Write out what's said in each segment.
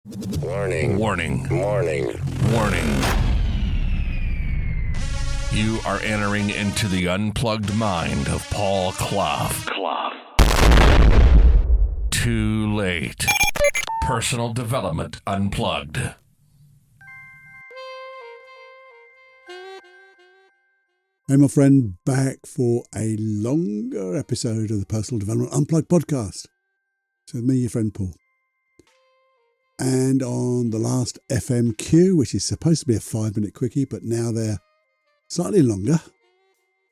Warning. Warning. Warning. Warning. You are entering into the unplugged mind of Paul Clough. Too late. Personal Development Unplugged. Hey, my friend, back for a longer episode of the Personal Development Unplugged podcast. So, me, your friend Paul. And on the last FMQ, which is supposed to be a 5-minute quickie, but now they're slightly longer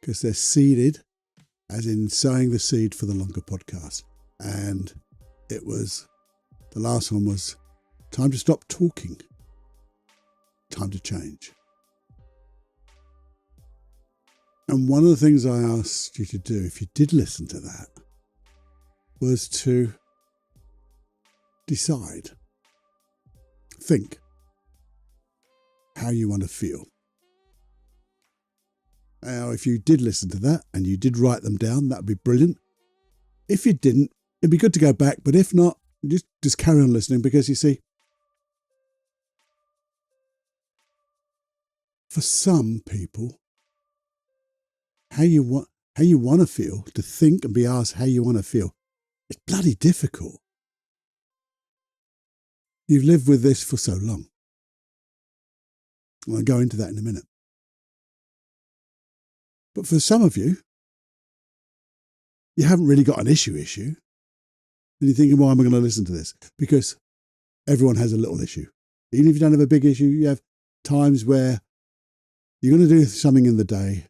because they're seeded, as in sowing the seed for the longer podcast. And the last one was time to stop talking, time to change. And one of the things I asked you to do, if you did listen to that, was to decide, think how you want to feel. Now, if you did listen to that and you did write them down, that would be brilliant. If you didn't, it'd be good to go back. But if not, just carry on listening, because you see, for some people, how you want to feel, to think and be asked how you want to feel, it's bloody difficult. You've lived with this for so long. I'll go into that in a minute. But for some of you, you haven't really got an issue. And you're thinking, why am I going to listen to this? Because everyone has a little issue. Even if you don't have a big issue, you have times where you're going to do something in the day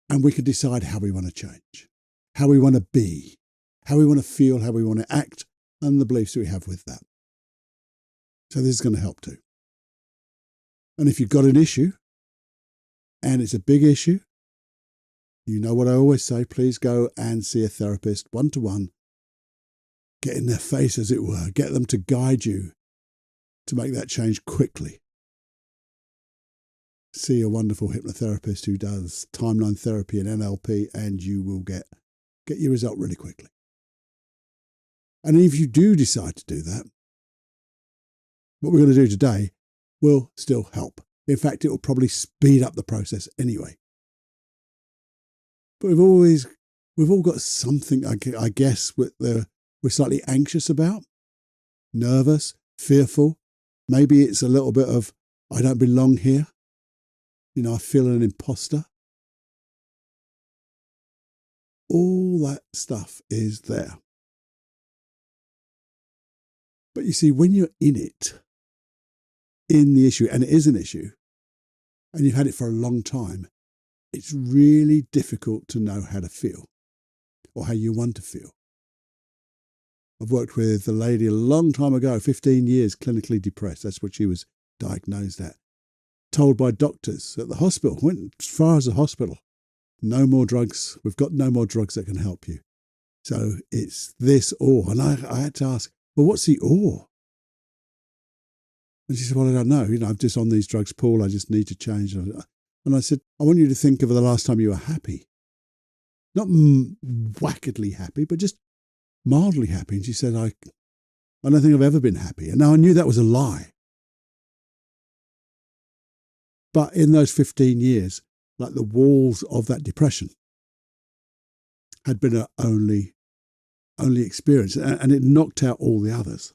and we can decide how we want to change, how we want to be, how we want to feel, how we want to act, and the beliefs that we have with that. So this is going to help too. And if you've got an issue, and it's a big issue, you know what I always say, please go and see a therapist one-to-one. Get in their face, as it were. Get them to guide you to make that change quickly. See a wonderful hypnotherapist who does timeline therapy and NLP, and you will get your result really quickly. And if you do decide to do that, what we're going to do today will still help. In fact, it will probably speed up the process anyway. But we've all got something, I guess, we're slightly anxious about, nervous, fearful. Maybe it's a little bit of, I don't belong here. I feel an imposter. All that stuff is there. But you see, when you're in it, in the issue, and it is an issue, and you've had it for a long time, it's really difficult to know how to feel or how you want to feel. I've worked with a lady a long time ago, 15 years, clinically depressed. That's what she was diagnosed at. Told by doctors at the hospital, went as far as the hospital, no more drugs. We've got no more drugs that can help you. So it's this or. And I had to ask, well, what's the or? And she said, well, I don't know. I'm just on these drugs, Paul. I just need to change. And I said, I want you to think of the last time you were happy. Not wackedly happy, but just mildly happy. And she said, I don't think I've ever been happy. And now I knew that was a lie. But in those 15 years, like the walls of that depression had been her only experience, and it knocked out all the others.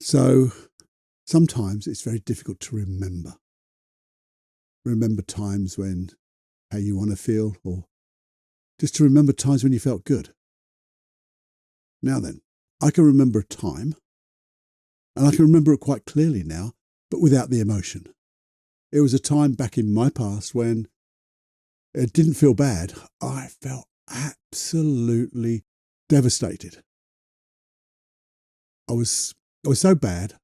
So sometimes it's very difficult to remember times when, how you want to feel, or just to remember times when you felt good. Now then, I can remember a time, and I can remember it quite clearly now, but without the emotion. It was a time back in my past when it didn't feel bad. I felt absolutely devastated. I was so bad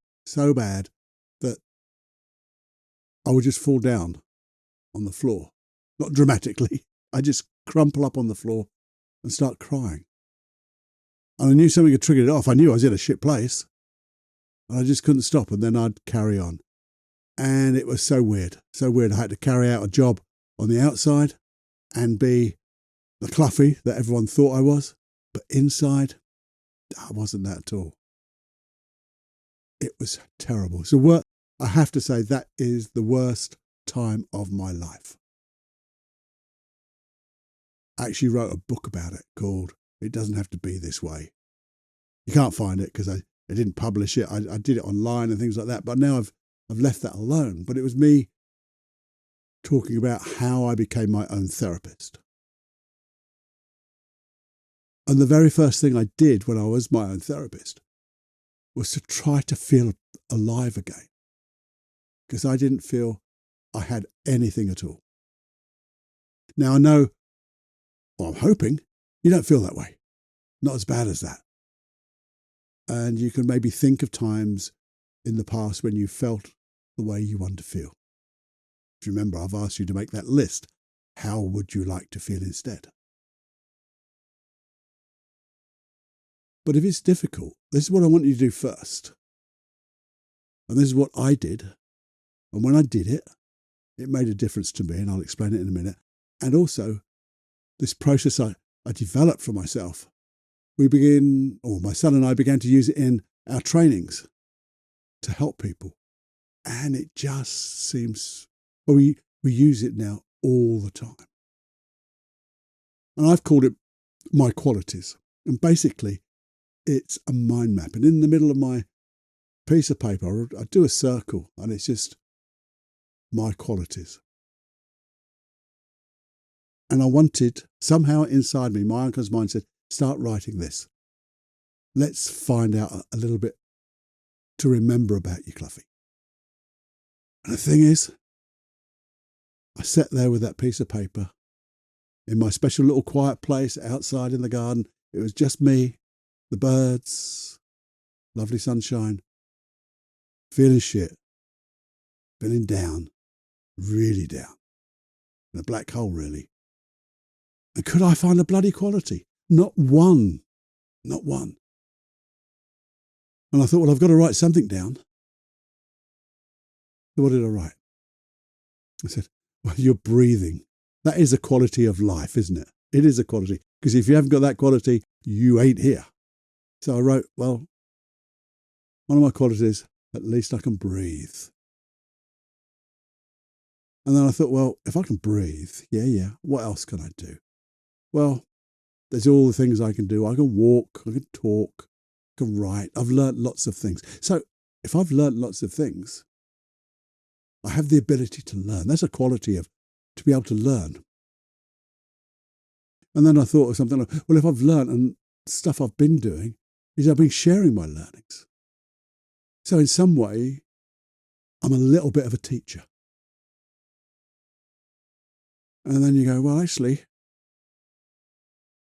that I would just fall down on the floor. Not dramatically. I just crumple up on the floor and start crying. And I knew something had triggered it off. I knew I was in a shit place. And I just couldn't stop, and then I'd carry on. And it was so weird. So weird. I had to carry out a job on the outside and be the Cluffy that everyone thought I was. But inside, I wasn't that at all. It was terrible. So I have to say that is the worst time of my life. I actually wrote a book about it called It Doesn't Have to Be This Way. You can't find it because I didn't publish it. I did it online and things like that. But now I've left that alone. But it was me talking about how I became my own therapist. And the very first thing I did when I was my own therapist was to try to feel alive again, because I didn't feel I had anything at all. Now I know, or I'm hoping, you don't feel that way. Not as bad as that. And you can maybe think of times in the past when you felt the way you want to feel. If you remember, I've asked you to make that list. How would you like to feel instead? But if it's difficult, this is what I want you to do first. And this is what I did. And when I did it, it made a difference to me, and I'll explain it in a minute. And also, this process I developed for myself, my son and I began to use it in our trainings to help people. And it just seems, we use it now all the time. And I've called it my qualities. And basically, it's a mind map. And in the middle of my piece of paper, I do a circle, and it's just my qualities. And I wanted, somehow inside me, my uncle's mind said, start writing this. Let's find out a little bit to remember about you, Cluffy. And the thing is, I sat there with that piece of paper in my special little quiet place outside in the garden. It was just me, the birds, lovely sunshine, feeling shit, feeling down, really down, in a black hole, really. And could I find a bloody quality? Not one, not one. And I thought, well, I've got to write something down. So what did I write? I said, well, you're breathing. That is a quality of life, isn't it? It is a quality. Because if you haven't got that quality, you ain't here. So I wrote, well, one of my qualities, at least I can breathe. And then I thought, well, if I can breathe, yeah, what else can I do? Well, there's all the things I can do. I can walk, I can talk, I can write. I've learnt lots of things. So if I've learnt lots of things, I have the ability to learn. That's a quality to be able to learn. And then I thought of something like, well, if I've learnt and stuff I've been doing is I've been sharing my learnings. So in some way, I'm a little bit of a teacher. And then you go, well, actually,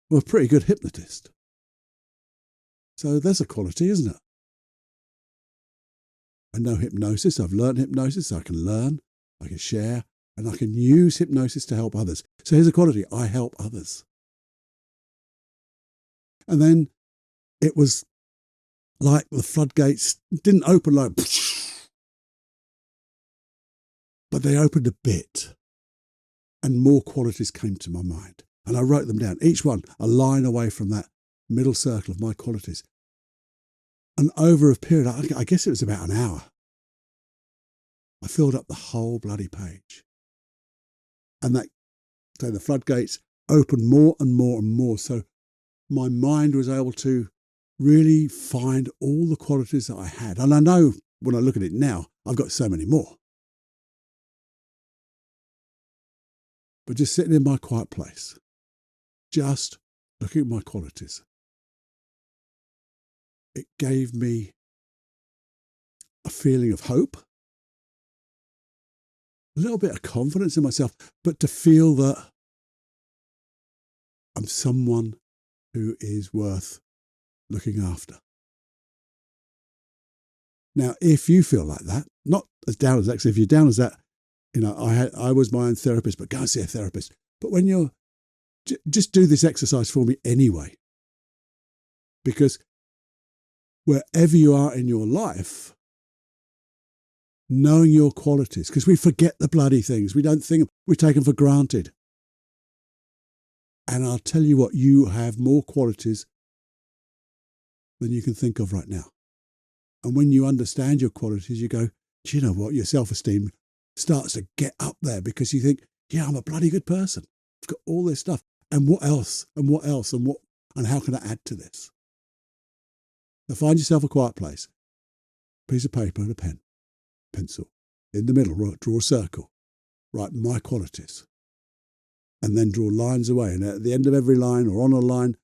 I'm a pretty good hypnotist. So there's a quality, isn't it? I know hypnosis. I've learned hypnosis. I can learn, I can share, and I can use hypnosis to help others. So here's a quality. I help others. And then it was like the floodgates didn't open like, but they opened a bit, and more qualities came to my mind. And I wrote them down, each one a line away from that middle circle of my qualities. And over a period, I guess it was about an hour, I filled up the whole bloody page. And so the floodgates opened more and more and more. So my mind was able to really find all the qualities that I had. And I know when I look at it now, I've got so many more. But just sitting in my quiet place, just looking at my qualities, it gave me a feeling of hope, a little bit of confidence in myself, but to feel that I'm someone who is worth looking after. Now, if you feel like that, not as down as that, 'cause if you're down as that, I was my own therapist, but go and see a therapist. But when you're, just do this exercise for me anyway. Because wherever you are in your life, knowing your qualities, because we forget the bloody things. We don't think, we take them for granted. And I'll tell you what, you have more qualities than you can think of right now. And when you understand your qualities, you go, do you know what? Your self-esteem starts to get up there because you think, yeah, I'm a bloody good person. I've got all this stuff. And what else? And what else? And how can I add to this? So find yourself a quiet place, piece of paper and a pen, pencil. In the middle, draw a circle. Write my qualities. And then draw lines away. And at the end of every line or on a line,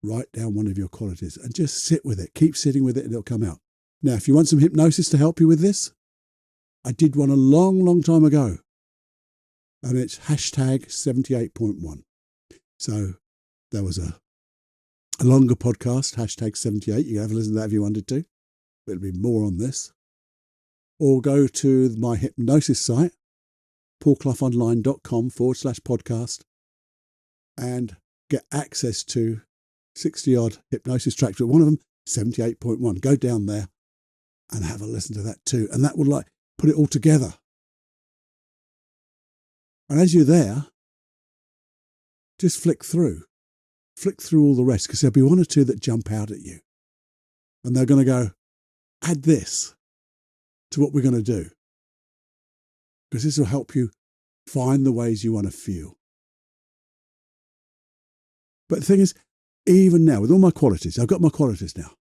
write down one of your qualities and just sit with it. Keep sitting with it and it'll come out. Now, if you want some hypnosis to help you with this, I did one a long, long time ago. And it's hashtag 78.1. So there was a longer podcast, hashtag 78. You can have a listen to that if you wanted to. There'll be more on this. Or go to my hypnosis site, paulcloughonline.com/podcast, and get access to 60-odd hypnosis tracks. But one of them, 78.1. Go down there and have a listen to that too. And that will put it all together. And as you're there, just flick through all the rest, because there'll be one or two that jump out at you. And they're going to go, add this to what we're going to do. Because this will help you find the ways you want to feel. But the thing is, even now, with all my qualities, I've got my qualities now.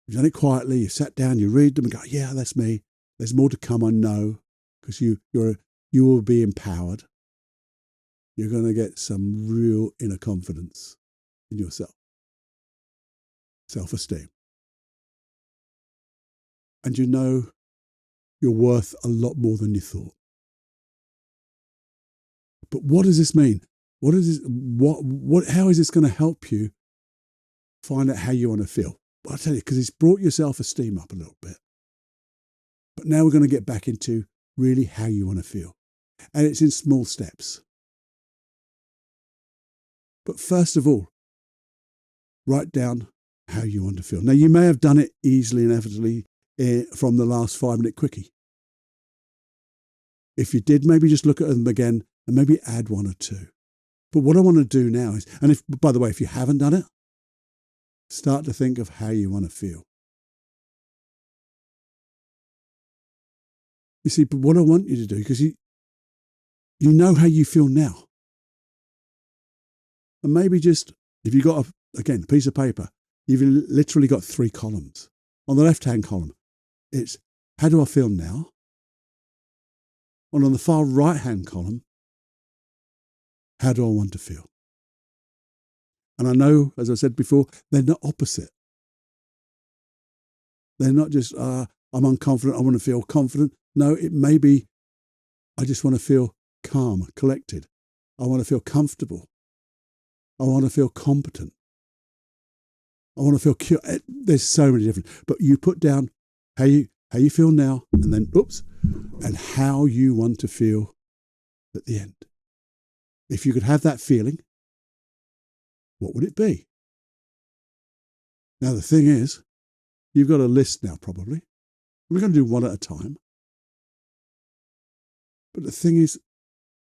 You've done it quietly, you sat down, you read them and go, yeah, that's me. There's more to come, I know, because you will be empowered. You're going to get some real inner confidence in yourself. Self-esteem. And you know you're worth a lot more than you thought. But what does this mean? What is this? How is this going to help you find out how you want to feel? Well, I'll tell you, because it's brought your self-esteem up a little bit. But now we're going to get back into really how you want to feel. And it's in small steps. But first of all, write down how you want to feel. Now, you may have done it easily and effortlessly from the last 5-minute quickie. If you did, maybe just look at them again and maybe add one or two. But what I want to do now is, and by the way, if you haven't done it, start to think of how you want to feel. You see, but what I want you to do, because you know how you feel now. And maybe just, if you've got, a piece of paper, you've literally got 3 columns. On the left-hand column, it's, how do I feel now? And on the far right-hand column, how do I want to feel? And I know, as I said before, they're not opposite. They're not just, I'm unconfident, I want to feel confident. No, it may be, I just want to feel calm, collected. I want to feel comfortable. I want to feel competent. I want to feel cute. There's so many different. But you put down how you feel now, and then, and how you want to feel at the end. If you could have that feeling, what would it be? Now, the thing is, you've got a list now, probably. We're going to do one at a time. But the thing is,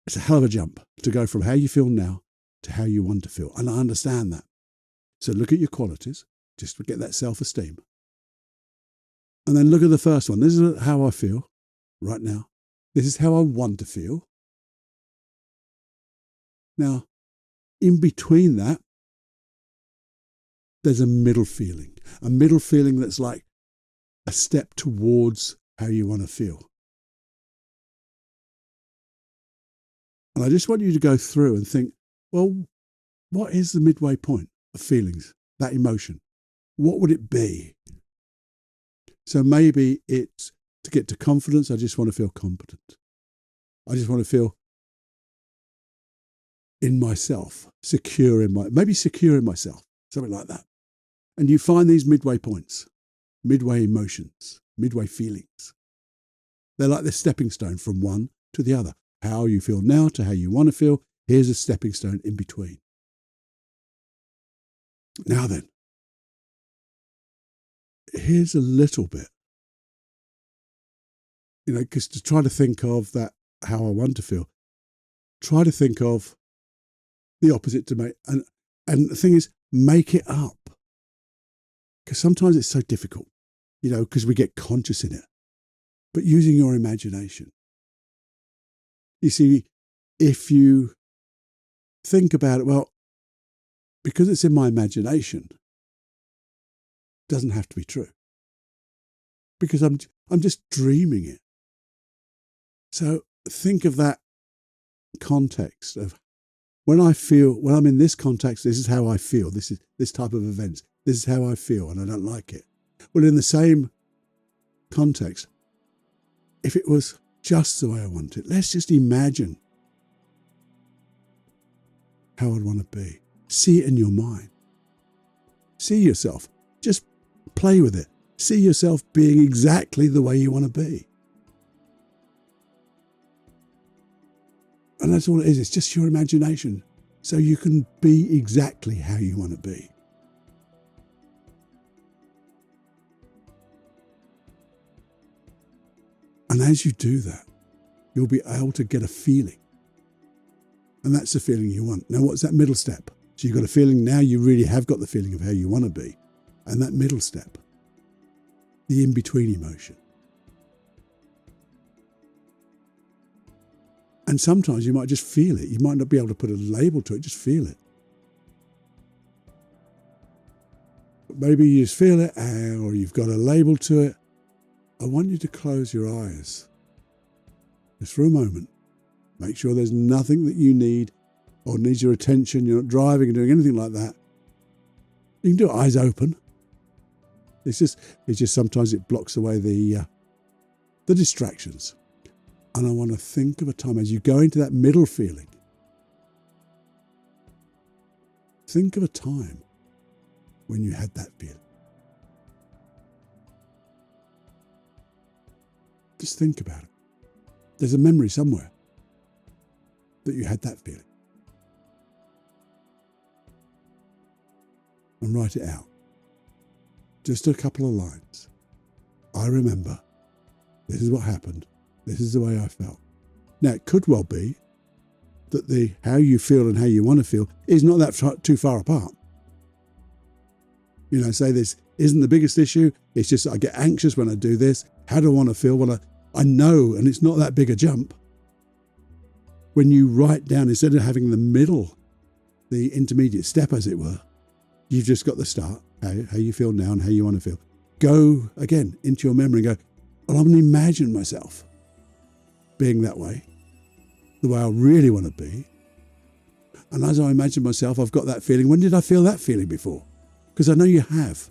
it's a hell of a jump to go from how you feel now to how you want to feel. And I understand that. So look at your qualities, just to get that self-esteem. And then look at the first one. This is how I feel right now. This is how I want to feel. Now, in between that, there's a middle feeling that's like a step towards how you want to feel. And I just want you to go through and think, well, what is the midway point of feelings, that emotion? What would it be? So maybe it's to get to confidence, I just want to feel competent. I just want to feel in myself, secure in myself, something like that. And you find these midway points, midway emotions, midway feelings. They're like the stepping stone from one to the other. How you feel now to how you want to feel. Here's a stepping stone in between. Now then, here's a little bit, because to try to think of that, how I want to feel, try to think of the opposite to me. And the thing is, Make it up. Because sometimes it's so difficult, because we get conscious in it. But using your imagination. You see, if you think about it, well, because it's in my imagination, it doesn't have to be true. Because I'm just dreaming it. So think of that context of when I'm in this context, this is how I feel. This is this type of events. This is how I feel, and I don't like it. Well, in the same context, if it was just the way I want it, let's just imagine how I'd want to be. See it in your mind. See yourself. Just play with it. See yourself being exactly the way you want to be. And that's all it is. It's just your imagination. So you can be exactly how you want to be. And as you do that, you'll be able to get a feeling. And that's the feeling you want. Now, what's that middle step? So you've got a feeling, now you really have got the feeling of how you want to be. And that middle step, the in-between emotion. And sometimes you might just feel it. You might not be able to put a label to it, just feel it. Maybe you just feel it, or you've got a label to it. I want you to close your eyes just for a moment. Make sure there's nothing that you need or needs your attention. You're not driving or doing anything like that. You can do it eyes open. It's just sometimes it blocks away the distractions. And I want to think of a time as you go into that middle feeling. Think of a time when you had that feeling. Just think about it. There's a memory somewhere that you had that feeling. And write it out. Just a couple of lines. I remember. This is what happened. This is the way I felt. Now, it could well be that the how you feel and how you want to feel is not that too far apart. Say this isn't the biggest issue. It's just I get anxious when I do this. How do I want to feel? Well, I know, and it's not that big a jump. When you write down, instead of having the middle, the intermediate step, as it were, you've just got the start, how you feel now and how you want to feel. Go again into your memory and go, well, I'm going to imagine myself being that way, the way I really want to be. And as I imagine myself, I've got that feeling. When did I feel that feeling before? Because I know you have.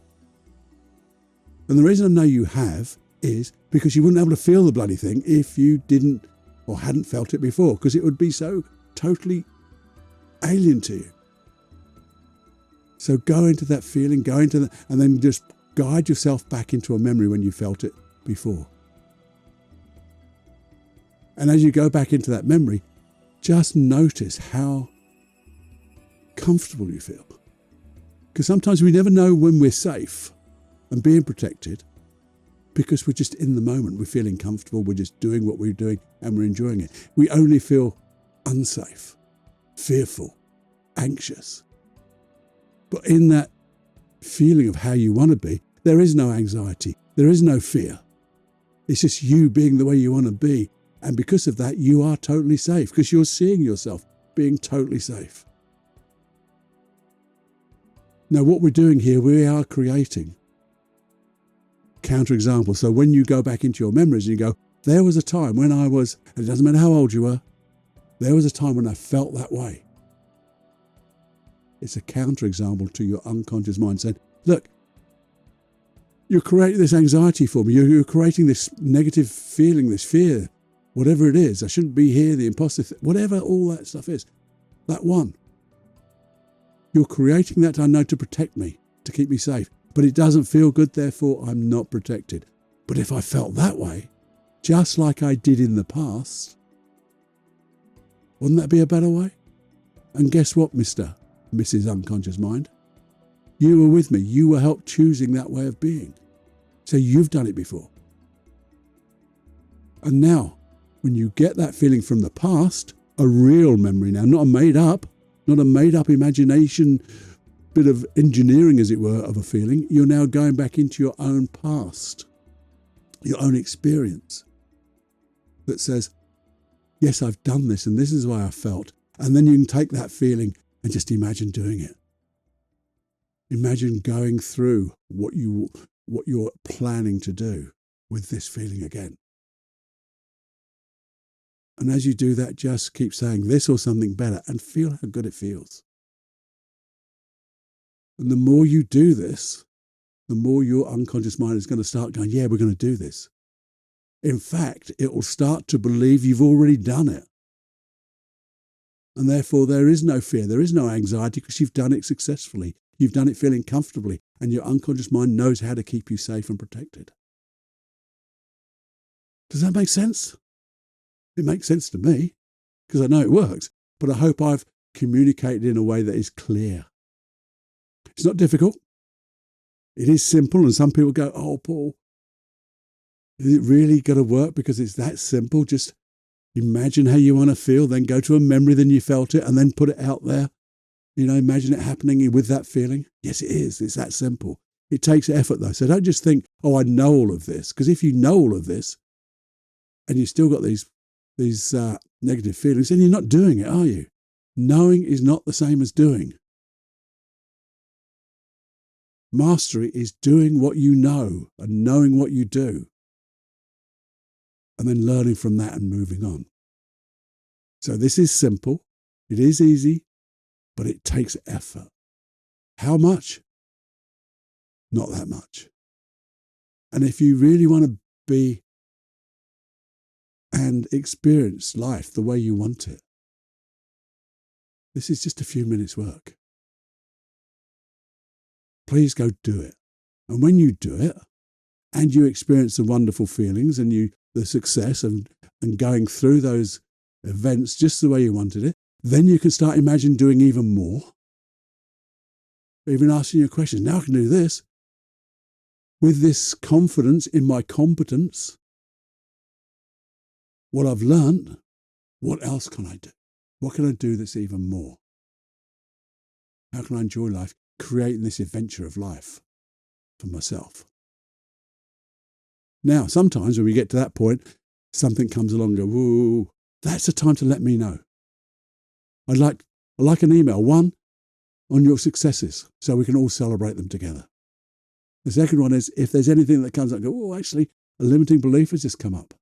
And the reason I know you have is because you wouldn't be able to feel the bloody thing if you didn't or hadn't felt it before, because it would be so totally alien to you. So go into that feeling, and then just guide yourself back into a memory when you felt it before. And as you go back into that memory, just notice how comfortable you feel. Because sometimes we never know when we're safe and being protected because we're just in the moment. We're feeling comfortable. We're just doing what we're doing and we're enjoying it. We only feel unsafe, fearful, anxious. But in that feeling of how you want to be, there is no anxiety. There is no fear. It's just you being the way you want to be. And because of that, you are totally safe because you're seeing yourself being totally safe. Now, what we're doing here, we are creating counterexamples. So when you go back into your memories and you go, there was a time when I was, and it doesn't matter how old you were, there was a time when I felt that way. It's a counterexample to your unconscious mind saying, look, you're creating this anxiety for me. You're creating this negative feeling, this fear, whatever it is. I shouldn't be here, the imposter, whatever all that stuff is. That one. You're creating that, I know, to protect me, to keep me safe. But it doesn't feel good, therefore I'm not protected. But if I felt that way, just like I did in the past, wouldn't that be a better way? And guess what, Mr. Mrs. Unconscious Mind? You were with me. You were helped choosing that way of being. So you've done it before. And now, when you get that feeling from the past, a real memory now, not a made up imagination bit of engineering, as it were, of a feeling, you're now going back into your own past, your own experience that says, yes, I've done this and this is why I felt. And then you can take that feeling and just imagine doing it. Imagine going through what you're planning to do with this feeling again. And as you do that, just keep saying this or something better and feel how good it feels. And the more you do this, the more your unconscious mind is going to start going, yeah, we're going to do this. In fact, it will start to believe you've already done it. And therefore, there is no fear, there is no anxiety because you've done it successfully. You've done it feeling comfortably, and your unconscious mind knows how to keep you safe and protected. Does that make sense? It makes sense to me because I know it works, but I hope I've communicated in a way that is clear. It's not difficult. It is simple, and some people go, oh, Paul, is it really going to work because it's that simple? Just imagine how you want to feel, then go to a memory, then you felt it, and then put it out there. Imagine it happening with that feeling. Yes, it is. It's that simple. It takes effort, though. So don't just think, oh, I know all of this. Because if you know all of this, and you've still got these negative feelings, then you're not doing it, are you? Knowing is not the same as doing. Mastery is doing what you know and knowing what you do, and then learning from that and moving on. So this is simple. It is easy, but it takes effort. How much? Not that much. And if you really want to be and experience life the way you want it, this is just a few minutes' work. Please go do it. And when you do it, and you experience the wonderful feelings and the success and going through those events just the way you wanted it, then you can start imagining doing even more. Even asking your questions. Now I can do this. With this confidence in my competence, what I've learned, what else can I do? What can I do that's even more? How can I enjoy life, creating this adventure of life for myself? Now, sometimes when we get to that point, something comes along and go, whoa, that's the time to let me know. I'd like an email, one, on your successes, so we can all celebrate them together. The second one is if there's anything that comes up, go, oh, actually, a limiting belief has just come up.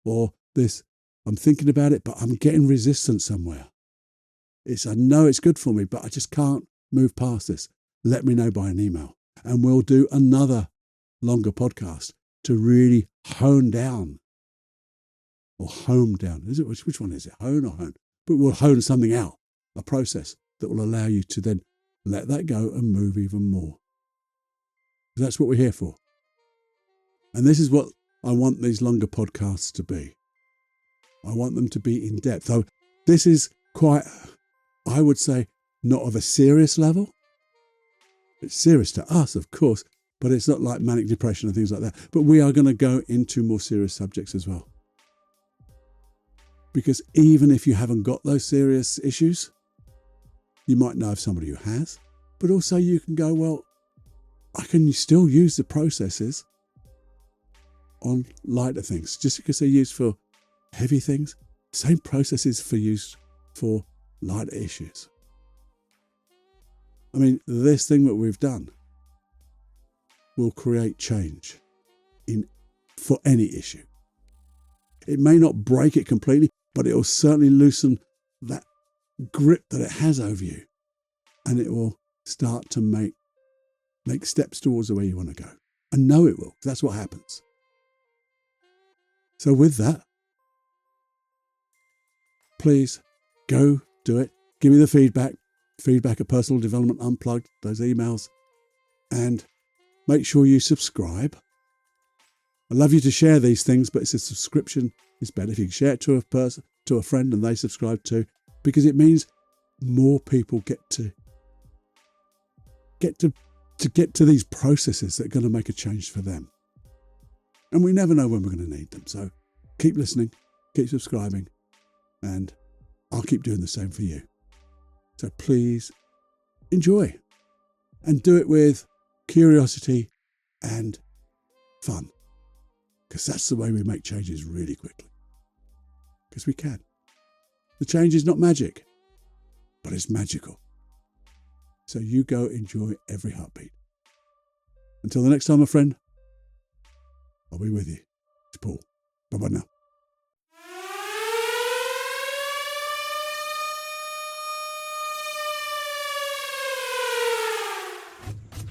Or this, I'm thinking about it, but I'm getting resistance somewhere. I know it's good for me, but I just can't move past this. Let me know by an email. And we'll do another longer podcast to really hone down. Or home down. Which one is it? Hone or hone? But we'll hone something out, a process that will allow you to then let that go and move even more. That's what we're here for. And this is what I want these longer podcasts to be. I want them to be in depth. So this is quite, I would say, not of a serious level. It's serious to us, of course, but it's not like manic depression and things like that. But we are going to go into more serious subjects as well. Because even if you haven't got those serious issues, you might know of somebody who has, but also you can go, well, I can still use the processes on lighter things. Just because they're used for heavy things, same processes for use for lighter issues. I mean, this thing that we've done will create change for any issue. It may not break it completely, but it will certainly loosen that grip that it has over you, and it will start to make steps towards the way you want to go. And know it will. That's what happens. So with that, please go do it. Give me the feedback at Personal Development Unplugged, those emails, and make sure you subscribe. I'd love you to share these things, but it's a subscription. It's better if you can share it to a friend and they subscribe too, because it means more people get to these processes that are going to make a change for them. And we never know when we're going to need them. So keep listening, keep subscribing, and I'll keep doing the same for you. So please enjoy. and do it with curiosity and fun. Because that's the way we make changes really quickly. Because we can. The change is not magic, but it's magical. So you go enjoy every heartbeat. Until the next time, my friend, I'll be with you. It's Paul. Bye-bye now.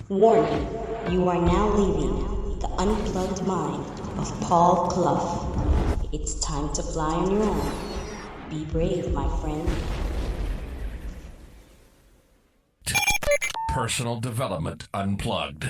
Warning, you are now leaving the unplugged mind of Paul Clough. It's time to fly on your own. Be brave, my friend. Personal Development Unplugged.